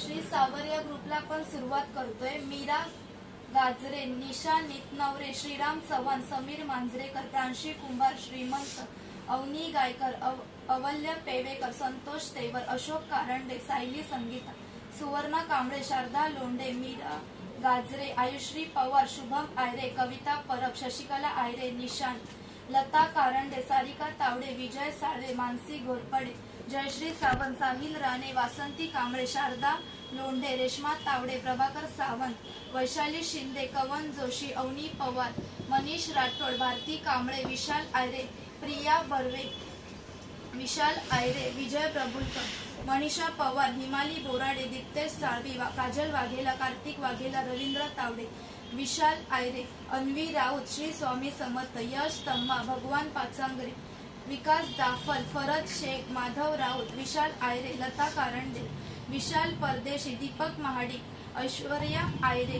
श्री सावरिया ग्रुपला पण सुरुवात करतोय। मीरा गाजरे, निशा नितनवरे, श्रीराम चव्हाण, समीर मांजरेकर, प्रांशी कुंभार, श्रीमंत, अवनी गायकर, अवल्य पेवेकर, संतोष तेवर, अशोक कारंडे, सायली संगीता, सुवर्णा कांबळे, शारदा लोंढे, मीरा गाजरे, आयुश्री पवार, शुभम आयरे, कविता परब, शशिकला आयरे, निशांत, लता कारंडे, सारिका तावडे, विजय साळवे, मानसी घोरपडे, जयश्री सावंत, साहिल राणे, वासंती कांबळे, शारदा लोंढे, रेश्मा तावडे, प्रभाकर सावंत, वैशाली शिंदे, कवन जोशी, अवनी पवार, मनीष राठोड, भारती कांबळे, विशाल आयरे, प्रिया बर्वे, विशाल आयरे, विजय प्रभुलकर, मनीषा पवार, हिमाली बोराडे, दिप्तेश साळवी, काजल वाघेला, कार्तिक वाघेला, रवींद्र तावडे, विशाल आयरे, अन्वी राऊत, श्री स्वामी समर्थ, यश तम्मा, भगवान पाचांगरे, विकास दाफल, फरज शेख, माधव राऊत, विशाल आयरे, लता कारंडे, विशाल परदेशी, दीपक महाडिक, ऐश्वर्या आयरे,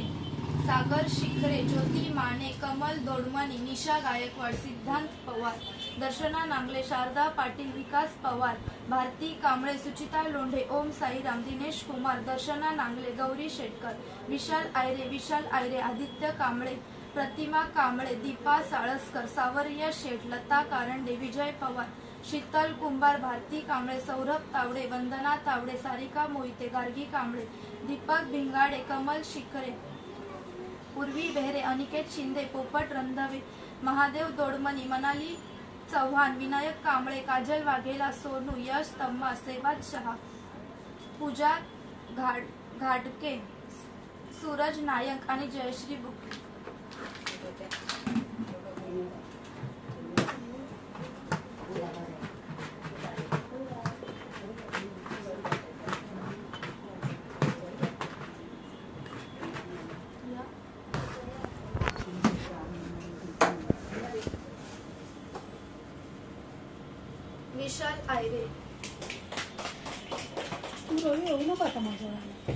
सागर शिखरे, ज्योती माने, कमल दोडमणी, निशा गायकवाड, सिद्धांत पवार, दर्शना नांगले, शारदा पाटील, विकास पवार, भारती कांबळे, सुचिता लोंढे, ओम साईराम, दिनेश कुमार, दर्शना नांगले, गौरी शेटकर, विशाल आयरे, आदित्य कांबळे, प्रतिमा कांबळे, दीपा साळसकर, सावरिया शेठ, लता कारंडे, विजय पवार, शीतल कुंभार, भारती कांबळे, सौरभ तावडे, वंदना तावडे, सारिका मोहिते, गार्गी कांबळे, दीपक भिंगाडे, कमल शिखरे, पूर्वी बेहरे, अनिकेत शिंदे, पोपट रंधवे, महादेव दोडमणी, मनाली चव्हाण, विनायक कांबळे, काजल वाघेला, सोनू, यश तम्मा, सेबाद शहा, पूजा घाडके, सूरज नायक आणि जयश्री बुके। विशाल आयरे, तू रवी येऊ नका आता माझ्या